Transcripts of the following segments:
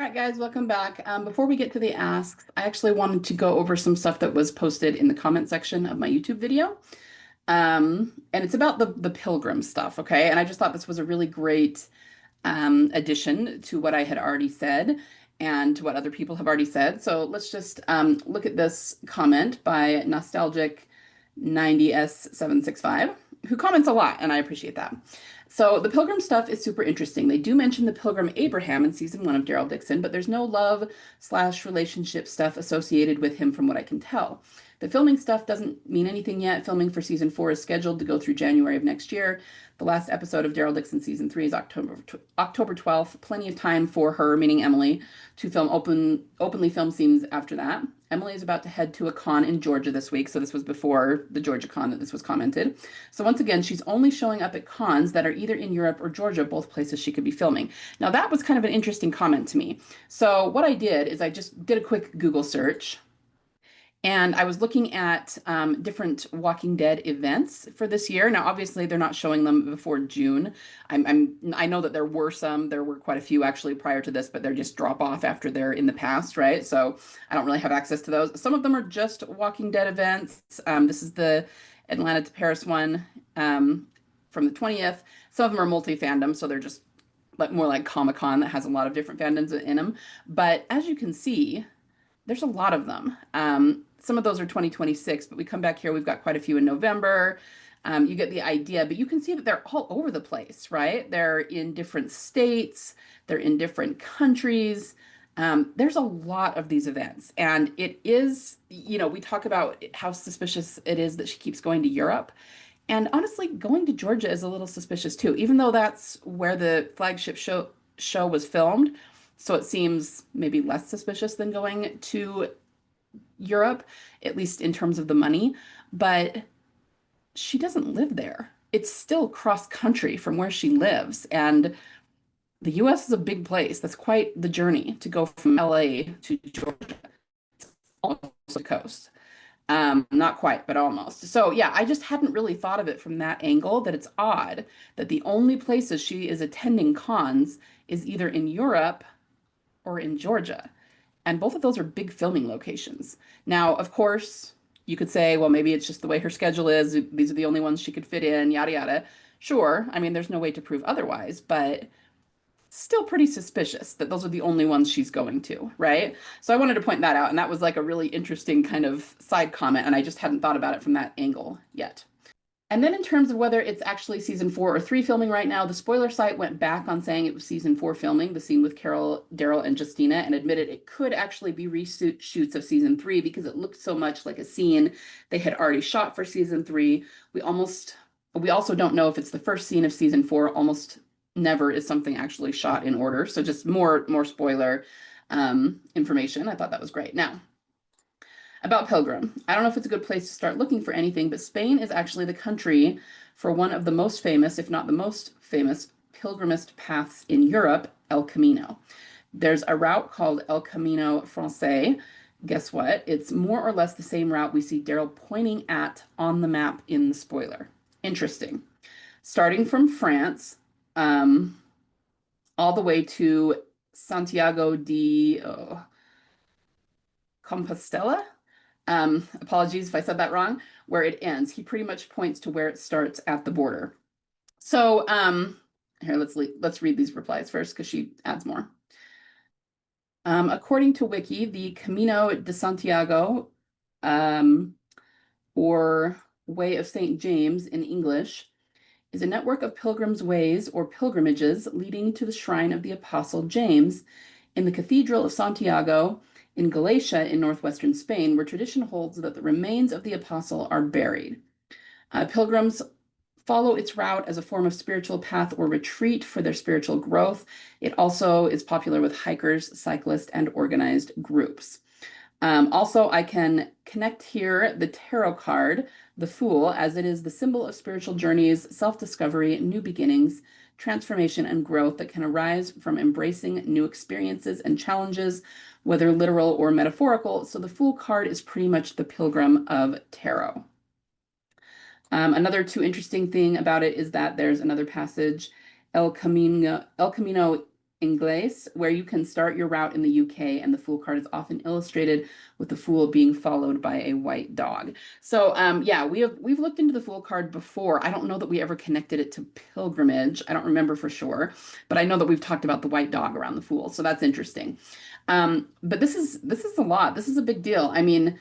right, guys, welcome back. Before we get to the asks, I actually wanted to go over some stuff that was posted in the comment section of my YouTube video. And it's about the Pilgrim stuff, okay? And I just thought this was a really great addition to what I had already said and to what other people have already said. So let's just look at this comment by Nostalgic 90S765, who comments a lot, and I appreciate that. So the Pilgrim stuff is super interesting. They do mention the Pilgrim Abraham in season 1 of Daryl Dixon, but there's no love/relationship stuff associated with him from what I can tell. The filming stuff doesn't mean anything yet. Filming for season 4 is scheduled to go through January of next year. The last episode of Daryl Dixon season 3 is October 12th. Plenty of time for her, meaning Emily, to film openly film scenes after that. Emily is about to head to a con in Georgia this week, so this was before the Georgia con that this was commented. So once again, she's only showing up at cons that are either in Europe or Georgia, both places she could be filming. Now that was kind of an interesting comment to me. So what I did is I just did a quick Google search. And I was looking at different Walking Dead events for this year. Now, obviously, they're not showing them before June. I know that there were some. There were quite a few actually prior to this, but they're just drop off after they're in the past, right? So I don't really have access to those. Some of them are just Walking Dead events. This is the Atlanta to Paris one from the 20th. Some of them are multi-fandom, so they're just more like Comic-Con that has a lot of different fandoms in them. But as you can see, there's a lot of them. Some of those are 2026, but we come back here, we've got quite a few in November. You get the idea, but you can see that they're all over the place, right? They're in different states, they're in different countries. There's a lot of these events, and it is, we talk about how suspicious it is that she keeps going to Europe. And honestly, going to Georgia is a little suspicious too, even though that's where the flagship show was filmed. So it seems maybe less suspicious than going to Europe, at least in terms of the money. But she doesn't live there. It's still cross country from where she lives. And the US is a big place. That's quite the journey to go from LA to Georgia. It's almost the coast. Not quite, but almost. So yeah, I just hadn't really thought of it from that angle, that it's odd that the only places she is attending cons is either in Europe or in Georgia. And both of those are big filming locations. Now, of course, you could say, well, maybe it's just the way her schedule is. These are the only ones she could fit in, yada, yada. Sure. I mean, there's no way to prove otherwise, but still pretty suspicious that those are the only ones she's going to, right? So I wanted to point that out. And that was like a really interesting kind of side comment. And I just hadn't thought about it from that angle yet. And then in terms of whether it's actually season 4 or 3 filming right now, the spoiler site went back on saying it was season 4 filming, the scene with Carol, Daryl, and Justina, and admitted it could actually be reshoots of season 3 because it looked so much like a scene they had already shot for season 3. We also don't know if it's the first scene of season 4. Almost never is something actually shot in order. So just more spoiler information. I thought that was great. Now, about Pilgrim. I don't know if it's a good place to start looking for anything, but Spain is actually the country for one of the most famous, if not the most famous, pilgrimist paths in Europe, El Camino. There's a route called El Camino Francais. Guess what? It's more or less the same route we see Daryl pointing at on the map in the spoiler. Interesting. Starting from France, all the way to Santiago de Compostela. Apologies if I said that wrong, where it ends. He pretty much points to where it starts at the border. So here, let's read these replies first because she adds more. According to Wiki, the Camino de Santiago, or Way of St. James in English, is a network of pilgrims' ways or pilgrimages leading to the shrine of the Apostle James in the Cathedral of Santiago in Galicia in northwestern Spain, where tradition holds that the remains of the apostle are buried. Pilgrims follow its route as a form of spiritual path or retreat for their spiritual growth. It also is popular with hikers, cyclists, and organized groups. Also, I can connect here the tarot card, the Fool, as it is the symbol of spiritual journeys, self-discovery, new beginnings, transformation, and growth that can arise from embracing new experiences and challenges, whether literal or metaphorical. So the Fool card is pretty much the Pilgrim of Tarot. Another interesting thing about it is that there's another passage, El Camino Inglés, where you can start your route in the UK, and the Fool card is often illustrated with the Fool being followed by a white dog. So yeah, we've looked into the Fool card before. I don't know that we ever connected it to pilgrimage. I don't remember for sure, but I know that we've talked about the white dog around the Fool, so that's interesting. But this is a lot. This is a big deal. I mean,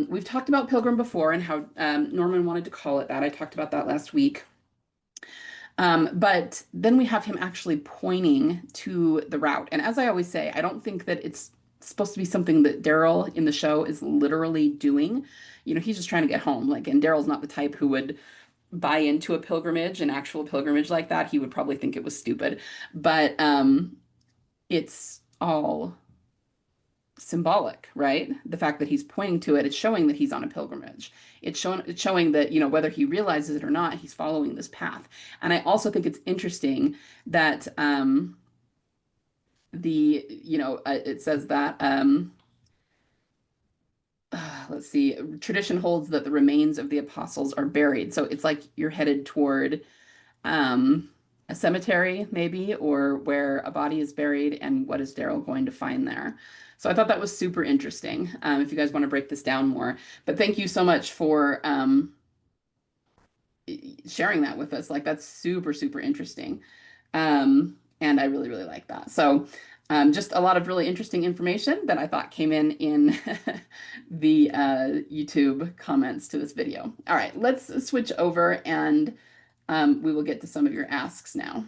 we've talked about Pilgrim before and how Norman wanted to call it that. I talked about that last week. But then we have him actually pointing to the route. And as I always say, I don't think that it's supposed to be something that Daryl in the show is literally doing. You know, he's just trying to get home. Like, and Daryl's not the type who would buy into a pilgrimage, an actual pilgrimage like that. He would probably think it was stupid. But it's all symbolic, right? The fact that he's pointing to it, it's showing that he's on a pilgrimage. It's showing that, you know, whether he realizes it or not, he's following this path. And I also think it's interesting that it says that let's see, tradition holds that the remains of the apostles are buried. So it's like you're headed toward um, a cemetery, maybe, or where a body is buried, and what is Daryl going to find there? So I thought that was super interesting. If you guys want to break this down more, but thank you so much for sharing that with us. Like, that's super, super interesting. And I really, really like that. So just a lot of really interesting information that I thought came in the YouTube comments to this video. All right, let's switch over and we will get to some of your asks now.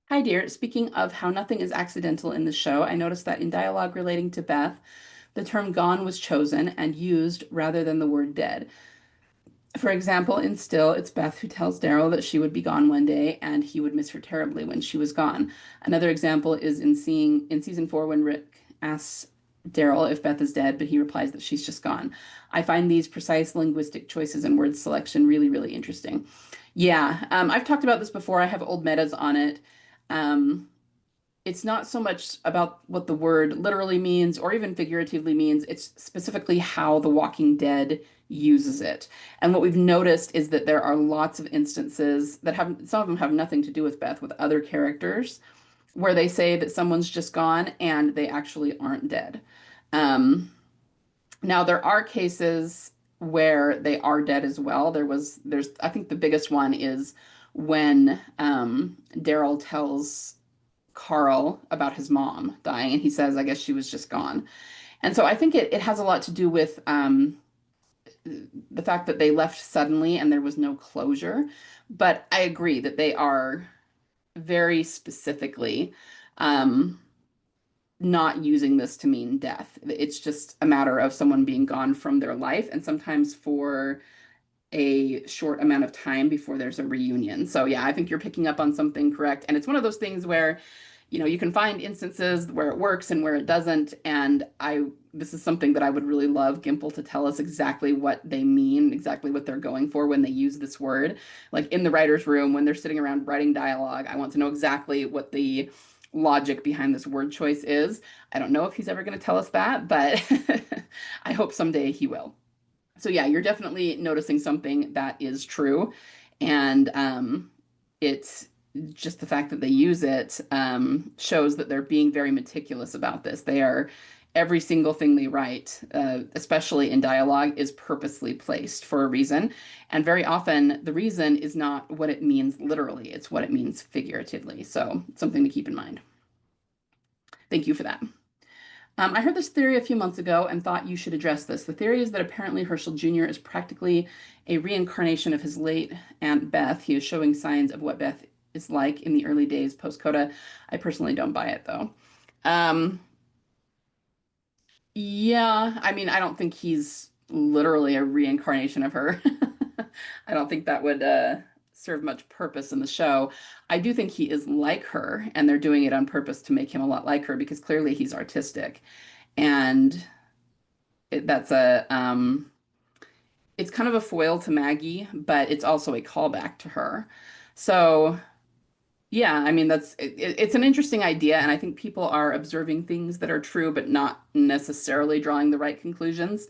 Hi, dear. Speaking of how nothing is accidental in the show, I noticed that in dialogue relating to Beth, the term gone was chosen and used rather than the word dead. For example, in Still, it's Beth who tells Daryl that she would be gone one day and he would miss her terribly when she was gone. Another example is in season 4 when Rick asks Daryl if Beth is dead, but he replies that she's just gone. I find these precise linguistic choices and word selection really, really interesting. Yeah, I've talked about this before. I have old metas on it. It's not so much about what the word literally means or even figuratively means. It's specifically how The Walking Dead uses it. And what we've noticed is that there are lots of instances that have, some of them have nothing to do with Beth, with other characters, where they say that someone's just gone and they actually aren't dead. Now, there are cases where they are dead as well. I think the biggest one is when Daryl tells Carl about his mom dying, and he says, I guess she was just gone. And so I think it has a lot to do with the fact that they left suddenly and there was no closure. But I agree that they are very specifically not using this to mean death. It's just a matter of someone being gone from their life, and sometimes for a short amount of time before there's a reunion. So yeah, I think you're picking up on something correct. And it's one of those things where, you know, you can find instances where it works and where it doesn't. And this is something that I would really love Gimple to tell us exactly what they mean, exactly what they're going for when they use this word. Like in the writer's room, when they're sitting around writing dialogue, I want to know exactly what the logic behind this word choice is. I don't know if he's ever going to tell us that, but I hope someday he will. So yeah, you're definitely noticing something that is true. And it's just the fact that they use it shows that they're being very meticulous about this. Every single thing they write, especially in dialogue, is purposely placed for a reason. And very often the reason is not what it means literally, it's what it means figuratively. So something to keep in mind. Thank you for that. I heard this theory a few months ago and thought you should address this. The theory is that apparently Herschel Jr. is practically a reincarnation of his late Aunt Beth. He is showing signs of what Beth is like in the early days post-coda. I personally don't buy it, though. Yeah, I mean, I don't think he's literally a reincarnation of her. I don't think that would serve much purpose in the show. I do think he is like her, and they're doing it on purpose to make him a lot like her because clearly he's artistic. And that's it's kind of a foil to Maggie, but it's also a callback to her. So yeah, I mean, it's an interesting idea, and I think people are observing things that are true, but not necessarily drawing the right conclusions.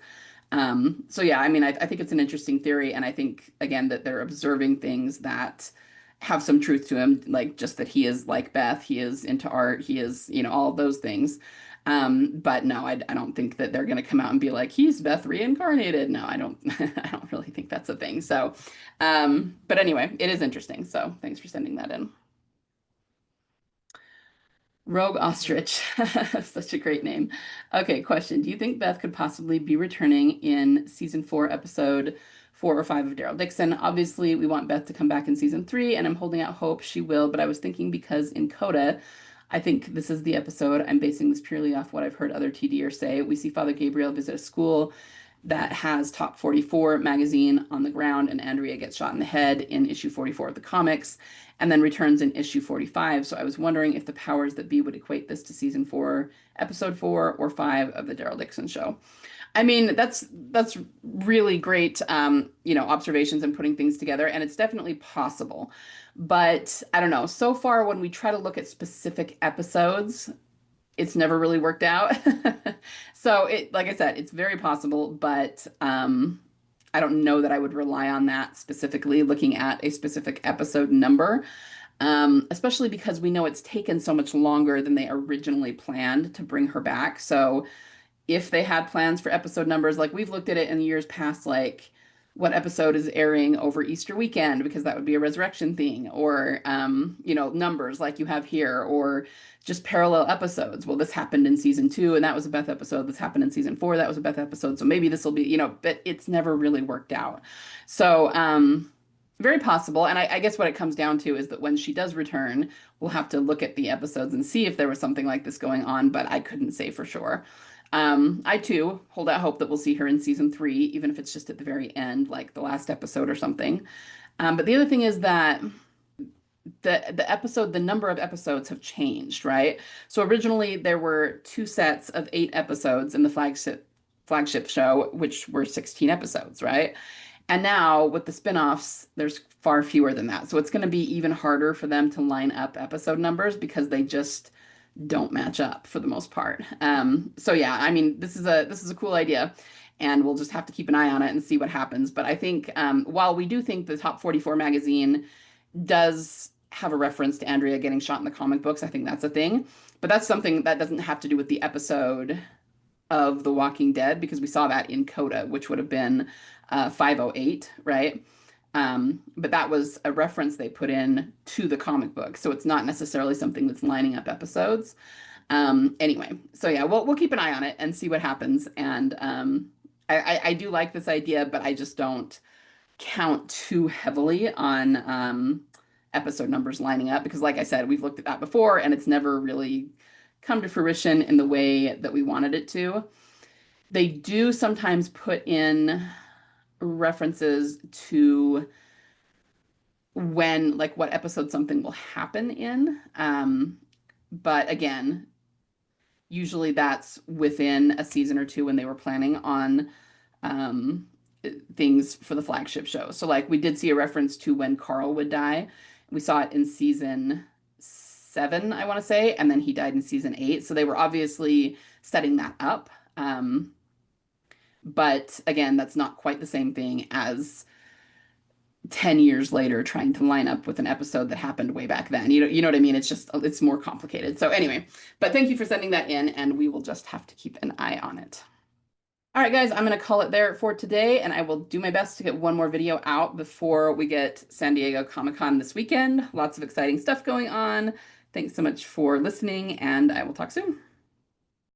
So yeah, I mean, I think it's an interesting theory, and I think again that they're observing things that have some truth to him, like just that he is like Beth, he is into art, he is, all of those things. But no, I don't think that they're going to come out and be like, he's Beth reincarnated. No, I don't, I don't really think that's a thing. So, but anyway, it is interesting. So thanks for sending that in. Rogue Ostrich. Such a great name. Okay, question. Do you think Beth could possibly be returning in season 4, episode 4 or 5 of Daryl Dixon? Obviously, we want Beth to come back in season 3, and I'm holding out hope she will, but I was thinking because in Coda, I think this is the episode. I'm basing this purely off what I've heard other TDers say. We see Father Gabriel visit a school that has Top 44 magazine on the ground, and Andrea gets shot in the head in issue 44 of the comics, and then returns in issue 45. So I was wondering if the powers that be would equate this to season 4, episode 4 or 5 of the Daryl Dixon show. I mean, that's really great, observations and putting things together, and it's definitely possible. But I don't know. So far, when we try to look at specific episodes, it's never really worked out. So like I said, it's very possible, but I don't know that I would rely on that specifically, looking at a specific episode number, especially because we know it's taken so much longer than they originally planned to bring her back. So if they had plans for episode numbers, like we've looked at it in years past, like what episode is airing over Easter weekend, because that would be a resurrection thing, or numbers like you have here, or just parallel episodes. Well, this happened in season 2, and that was a Beth episode. This happened in season 4, that was a Beth episode. So maybe this will be, but it's never really worked out. So very possible. And I guess what it comes down to is that when she does return, we'll have to look at the episodes and see if there was something like this going on, but I couldn't say for sure. I too hold out hope that we'll see her in season 3, even if it's just at the very end, like the last episode or something. But the other thing is that the number of episodes have changed, right? So originally there were 2 sets of 8 episodes in the flagship show, which were 16 episodes, right? And now with the spin-offs, there's far fewer than that. So it's going to be even harder for them to line up episode numbers, because they just don't match up for the most part. So yeah, I mean, this is a cool idea, and we'll just have to keep an eye on it and see what happens. But I think while we do think the Top 44 magazine does have a reference to Andrea getting shot in the comic books, I think that's a thing. But that's something that doesn't have to do with the episode of The Walking Dead, because we saw that in Coda, which would have been 508, right? But that was a reference they put in to the comic book, so it's not necessarily something that's lining up episodes. Anyway, so yeah, we'll keep an eye on it and see what happens. And I do like this idea, but I just don't count too heavily on episode numbers lining up, because like I said, we've looked at that before, and it's never really come to fruition in the way that we wanted it to. They do sometimes put in references to when, like, what episode something will happen in. But again, usually that's within a season or 2 when they were planning on um, things for the flagship show. So like we did see a reference to when Carl would die. We saw it in season 7, I want to say, and then he died in season 8. So they were obviously setting that up. But again, that's not quite the same thing as 10 years later trying to line up with an episode that happened way back then. You know what I mean? It's more complicated. So anyway, but thank you for sending that in, and we will just have to keep an eye on it. All right, guys, I'm going to call it there for today, and I will do my best to get one more video out before we get San Diego Comic-Con this weekend. Lots of exciting stuff going on. Thanks so much for listening, and I will talk soon.